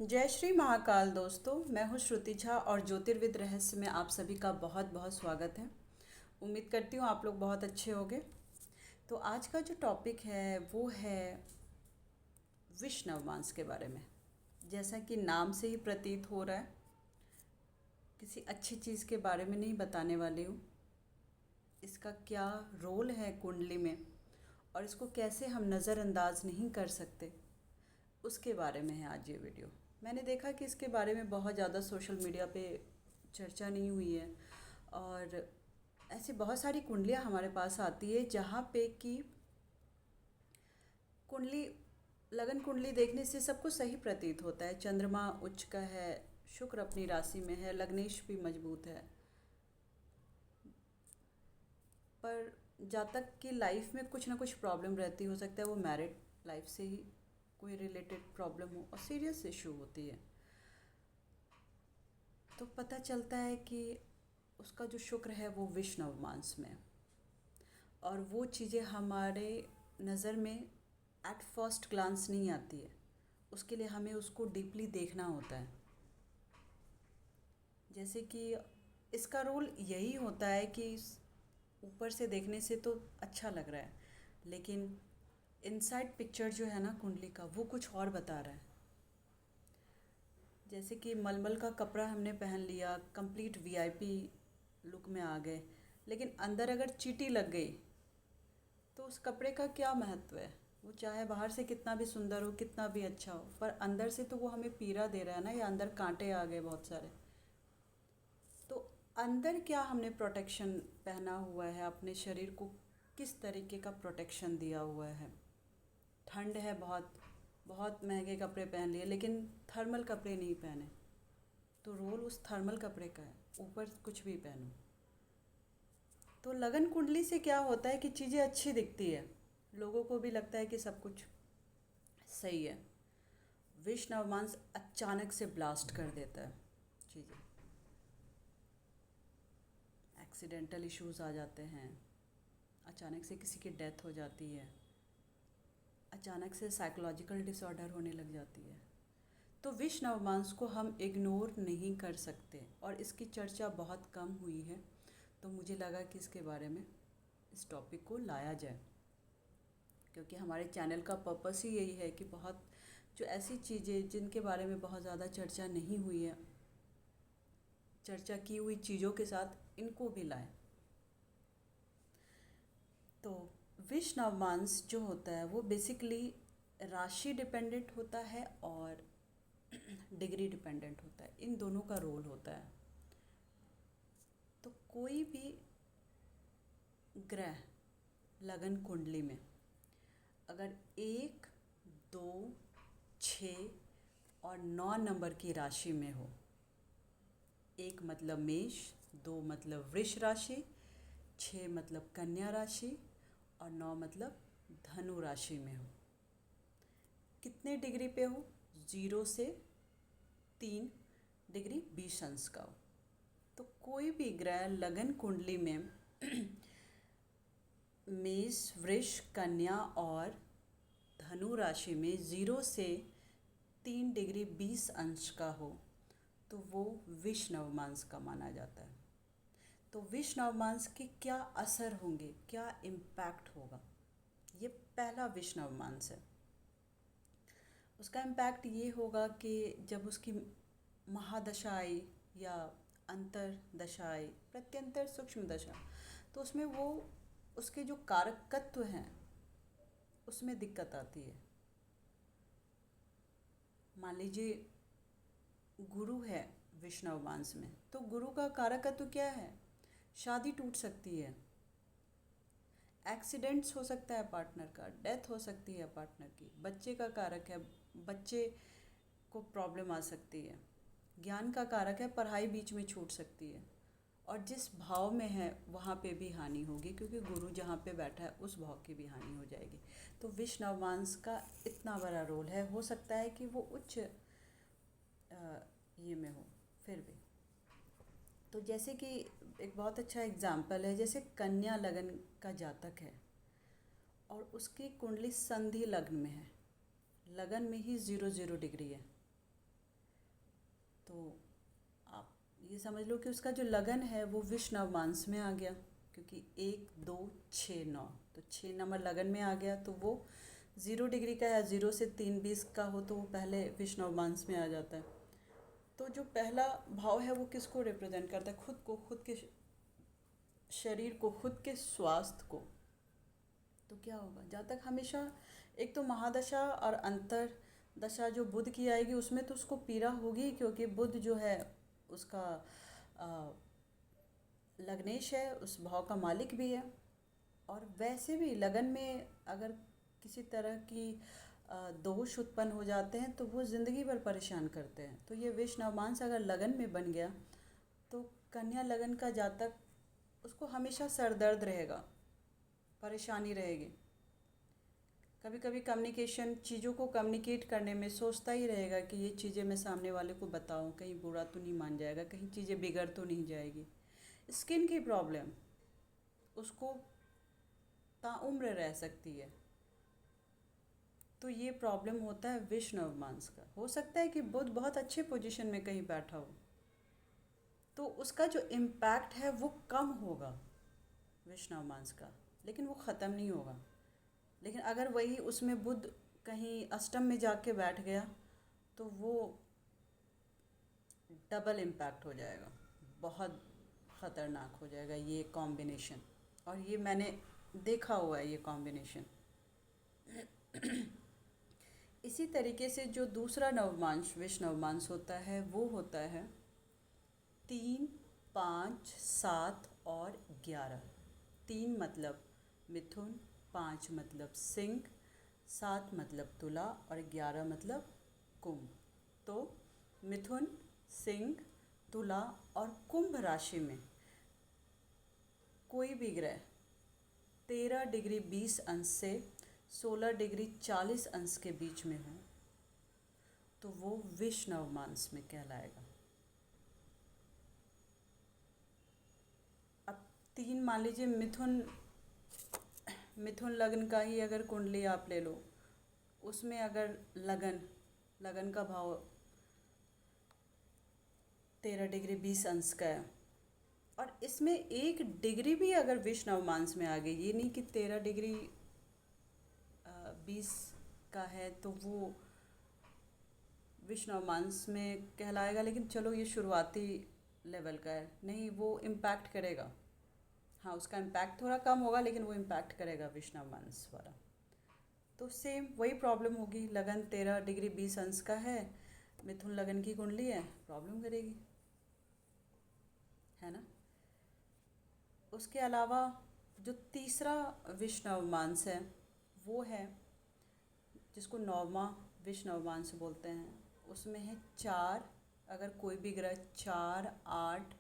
जय श्री महाकाल दोस्तों। मैं हूँ श्रुति झा और ज्योतिर्विद रहस्य में आप सभी का बहुत बहुत स्वागत है। उम्मीद करती हूँ आप लोग बहुत अच्छे होंगे। तो आज का जो टॉपिक है वो है विष नवमांस के बारे में। जैसा कि नाम से ही प्रतीत हो रहा है, किसी अच्छी चीज़ के बारे में नहीं बताने वाली हूँ। इसका क्या रोल है कुंडली में और इसको कैसे हम नज़रअंदाज नहीं कर सकते, उसके बारे में है आज ये वीडियो। मैंने देखा कि इसके बारे में बहुत ज़्यादा सोशल मीडिया पे चर्चा नहीं हुई है और ऐसी बहुत सारी कुंडलियाँ हमारे पास आती है जहाँ पे कि कुंडली लगन कुंडली देखने से सब कुछ सही प्रतीत होता है। चंद्रमा उच्च का है, शुक्र अपनी राशि में है, लग्नेश भी मजबूत है, पर जातक की लाइफ में कुछ ना कुछ प्रॉब्लम रहती, हो सकता है वो मैरिड लाइफ से ही कोई रिलेटेड प्रॉब्लम हो और सीरियस इशू होती है। तो पता चलता है कि उसका जो शुक्र है वो विष नवमांस में, और वो चीज़ें हमारे नज़र में एट फर्स्ट ग्लांस नहीं आती है। उसके लिए हमें उसको डीपली देखना होता है। जैसे कि इसका रोल यही होता है कि ऊपर से देखने से तो अच्छा लग रहा है, लेकिन इनसाइड पिक्चर जो है ना कुंडली का, वो कुछ और बता रहा है। जैसे कि मलमल का कपड़ा हमने पहन लिया, कंप्लीट वीआईपी लुक में आ गए, लेकिन अंदर अगर चींटी लग गई तो उस कपड़े का क्या महत्व है। वो चाहे बाहर से कितना भी सुंदर हो, कितना भी अच्छा हो, पर अंदर से तो वो हमें पीड़ा दे रहा है ना, या अंदर कांटे आ गए बहुत सारे। तो अंदर क्या हमने प्रोटेक्शन पहना हुआ है, अपने शरीर को किस तरीके का प्रोटेक्शन दिया हुआ है। ठंड है, बहुत बहुत महंगे कपड़े पहन लिए लेकिन थर्मल कपड़े नहीं पहने, तो रोल उस थर्मल कपड़े का है, ऊपर कुछ भी पहनो। तो लगन कुंडली से क्या होता है कि चीज़ें अच्छी दिखती है, लोगों को भी लगता है कि सब कुछ सही है। विष नवमांस अचानक से ब्लास्ट कर देता है चीज़ें, एक्सीडेंटल इश्यूज आ जाते हैं, अचानक से किसी की डेथ हो जाती है, अचानक से साइकोलॉजिकल डिसऑर्डर होने लग जाती है। तो विष नवमांस को हम इग्नोर नहीं कर सकते और इसकी चर्चा बहुत कम हुई है, तो मुझे लगा कि इसके बारे में इस टॉपिक को लाया जाए, क्योंकि हमारे चैनल का पर्पस ही यही है कि बहुत जो ऐसी चीज़ें जिनके बारे में बहुत ज़्यादा चर्चा नहीं हुई है, चर्चा की हुई चीज़ों के साथ इनको भी लाएं। तो विष नवमांस जो होता है वो बेसिकली राशि डिपेंडेंट होता है और डिग्री डिपेंडेंट होता है, इन दोनों का रोल होता है। तो कोई भी ग्रह लगन कुंडली में अगर 1, 2, 6 और 9 नंबर की राशि में हो, 1 मतलब मेष, 2 मतलब वृष राशि, 6 मतलब कन्या राशि और 9 मतलब धनु राशि में हो, कितने डिग्री पे हो, 0 से 3 डिग्री 20 अंश का हो, तो कोई भी ग्रह लगन कुंडली में मेष, वृष, कन्या और धनु राशि में 0 से 3 डिग्री 20 अंश का हो, तो वो विष नवमांस का माना जाता है। तो विष नवमांस के क्या असर होंगे, क्या इम्पैक्ट होगा, ये पहला विष नवमांस है। उसका इम्पैक्ट ये होगा कि जब उसकी महादशा आई या अंतर दशा आई, प्रत्यंतर सूक्ष्म दशा, तो उसमें वो उसके जो कारकत्व हैं उसमें दिक्कत आती है। मान लीजिए गुरु है विष नवमांस में, तो गुरु का कारकत्व क्या है, शादी टूट सकती है, एक्सीडेंट्स हो सकता है पार्टनर का, डेथ हो सकती है पार्टनर की, बच्चे का कारक है, बच्चे को प्रॉब्लम आ सकती है, ज्ञान का कारक है, पढ़ाई बीच में छूट सकती है, और जिस भाव में है वहाँ पे भी हानि होगी, क्योंकि गुरु जहाँ पे बैठा है उस भाव की भी हानि हो जाएगी। तो विष नवमांस का इतना बड़ा रोल है, हो सकता है कि वो उच्च ये में हो फिर भी। तो जैसे कि एक बहुत अच्छा एग्जाम्पल है, जैसे कन्या लगन का जातक है और उसकी कुंडली संधि लग्न में है, लगन में ही 0 0 डिग्री है, तो आप ये समझ लो कि उसका जो लगन है वो विष नवमांस में आ गया, क्योंकि 1 2 6 9, तो 6 नंबर लगन में आ गया, तो वो 0 डिग्री का या 0 से 3 20 का हो तो वो पहले विष नवमांस में आ जाता है। तो जो पहला भाव है वो किसको रिप्रेजेंट करता है? खुद को, खुद के शरीर को, खुद के स्वास्थ्य को। तो क्या होगा, जहाँ तक हमेशा एक तो महादशा और अंतर दशा जो बुध की आएगी उसमें तो उसको पीड़ा होगी, क्योंकि बुध जो है उसका अ, लग्नेश है, उस भाव का मालिक भी है। और वैसे भी लगन में अगर किसी तरह की दोष उत्पन्न हो जाते हैं तो वो ज़िंदगी भर परेशान करते हैं। तो ये विष नवमांस अगर लगन में बन गया तो कन्या लगन का जातक, उसको हमेशा सर दर्द रहेगा, परेशानी रहेगी। कभी कभी कम्युनिकेशन, चीज़ों को कम्युनिकेट करने में सोचता ही रहेगा कि ये चीज़ें मैं सामने वाले को बताऊं, कहीं बुरा तो नहीं मान जाएगा, कहीं चीज़ें बिगड़ तो नहीं जाएगी। स्किन की प्रॉब्लम उसको ताउम्र रह सकती है। तो ये प्रॉब्लम होता है विष नवमांस का। हो सकता है कि बुध बहुत अच्छे पोजीशन में कहीं बैठा हो तो उसका जो इम्पैक्ट है वो कम होगा विष नवमांस का, लेकिन वो ख़त्म नहीं होगा। लेकिन अगर वही उसमें बुध कहीं अष्टम में जाके बैठ गया तो वो डबल इम्पैक्ट हो जाएगा, बहुत ख़तरनाक हो जाएगा ये कॉम्बिनेशन। और ये मैंने देखा हुआ है ये कॉम्बिनेशन। इसी तरीके से जो दूसरा नवमांश विष नवमांस होता है वो होता है 3 5 7 और 11। 3 मतलब मिथुन, 5 मतलब सिंह, 7 मतलब तुला और 11 मतलब कुंभ। तो मिथुन, सिंह, तुला और कुंभ राशि में कोई भी ग्रह 13 डिग्री 20 अंश से 16 डिग्री 40 अंश के बीच में हो तो वो विष नवमांस में कहलाएगा। अब 3 मान लीजिए, मिथुन मिथुन लग्न का ही अगर कुंडली आप ले लो, उसमें अगर लगन लगन का भाव 13 डिग्री 20 अंश का है और इसमें 1 डिग्री भी अगर विष नवमांस में आ गई, ये नहीं कि 13 डिग्री 20 का है तो वो विष नवमांस में कहलाएगा, लेकिन चलो ये शुरुआती लेवल का है, नहीं वो इम्पैक्ट करेगा। हाँ, उसका इम्पैक्ट थोड़ा कम होगा लेकिन वो इम्पैक्ट करेगा विष नवमांस वाला। तो सेम वही प्रॉब्लम होगी, लगन 13 डिग्री 20 अंश का है, मिथुन लगन की कुंडली है, प्रॉब्लम करेगी, है ना। उसके अलावा जो तीसरा विष नवमांस है वो है जिसको नौवां विष नवमांस बोलते हैं। उसमें है 4, अगर कोई भी ग्रह 4 8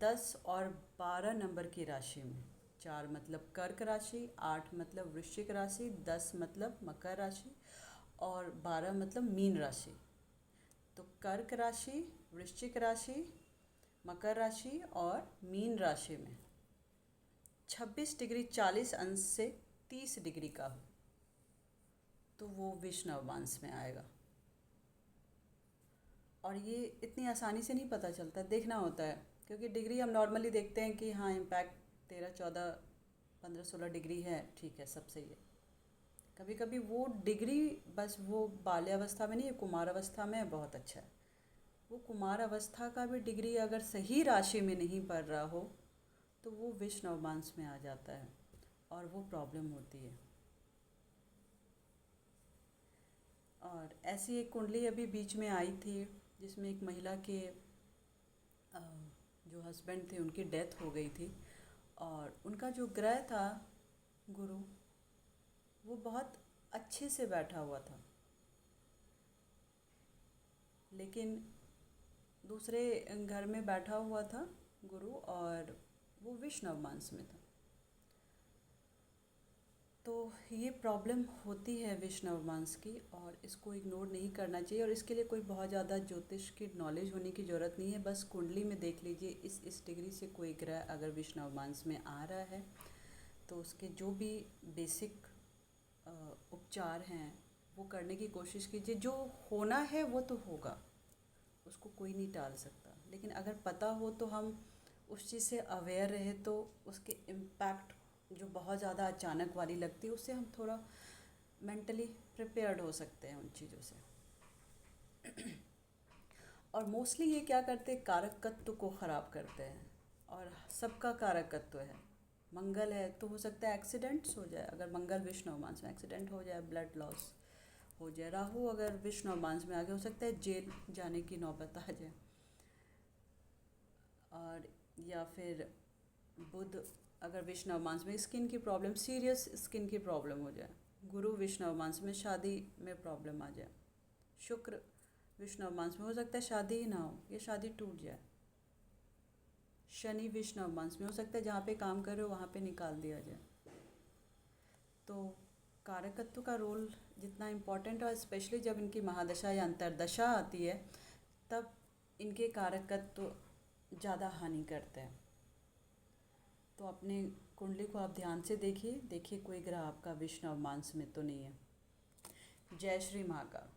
10 और 12 नंबर की राशि में। 4 मतलब कर्क राशि, 8 मतलब वृश्चिक राशि, 10 मतलब मकर राशि और 12 मतलब मीन राशि। तो कर्क राशि, वृश्चिक राशि, मकर राशि और मीन राशि में 26 डिग्री 40 अंश से 30 डिग्री का हो तो वो विष नवमांस में आएगा। और ये इतनी आसानी से नहीं पता चलता, देखना होता है, क्योंकि डिग्री हम नॉर्मली देखते हैं कि हाँ इम्पैक्ट 13 14 15 16 डिग्री है, ठीक है, सब सही है। कभी कभी वो डिग्री बस वो बाल्यावस्था में नहीं, कुमार अवस्था में बहुत अच्छा है। वो कुमार अवस्था का भी डिग्री अगर सही राशि में नहीं पड़ रहा हो तो वो विष नवमांस में आ जाता है और वो प्रॉब्लम होती है। और ऐसी एक कुंडली अभी बीच में आई थी जिसमें एक महिला के अ, जो हस्बैंड थे उनकी डेथ हो गई थी और उनका जो ग्रह था गुरु, वो बहुत अच्छे से बैठा हुआ था, लेकिन दूसरे घर में बैठा हुआ था गुरु और वो विष नवमांस में था। तो ये प्रॉब्लम होती है विष नवमांस की और इसको इग्नोर नहीं करना चाहिए। और इसके लिए कोई बहुत ज़्यादा ज्योतिष की नॉलेज होने की ज़रूरत नहीं है, बस कुंडली में देख लीजिए इस डिग्री से कोई ग्रह अगर विष नवमांस में आ रहा है तो उसके जो भी बेसिक उपचार हैं वो करने की कोशिश कीजिए। जो होना है वो तो होगा, उसको कोई नहीं टाल सकता, लेकिन अगर पता हो तो हम उस चीज़ से अवेयर रहे तो उसके इम्पैक्ट जो बहुत ज़्यादा अचानक वाली लगती है उससे हम थोड़ा मेंटली प्रिपेयर्ड हो सकते हैं उन चीज़ों से। और मोस्टली ये क्या करते हैं, कारकत्व को ख़राब करते हैं, और सबका कारकत्व है। मंगल है तो हो सकता है एक्सीडेंट्स हो जाए, अगर मंगल विष्णु नवमांस में एक्सीडेंट हो जाए, ब्लड लॉस हो जाए। राहु अगर विष्णु नवमांस में आगे हो सकता है जेल जाने की नौबत आ जाए। और या फिर बुध अगर विष्णु नवमांस में स्किन की प्रॉब्लम, सीरियस स्किन की प्रॉब्लम हो जाए। गुरु विष्णु नवमांस में शादी में प्रॉब्लम आ जाए। शुक्र विष्णु नवमांस में हो सकता है शादी ही ना हो या शादी टूट जाए। शनि विष्णु नवमांस में हो सकता है जहाँ पे काम कर रहे हो वहाँ पे निकाल दिया जाए। तो कारकत्व का रोल जितना इम्पोर्टेंट है, स्पेशली जब इनकी महादशा या अंतरदशा आती है तब इनके कारकत्व ज़्यादा हानि करते हैं। तो अपने कुंडली को आप ध्यान से देखिए कोई ग्रह आपका विष्णु नवमांस में तो नहीं है। जय श्री महाकाल।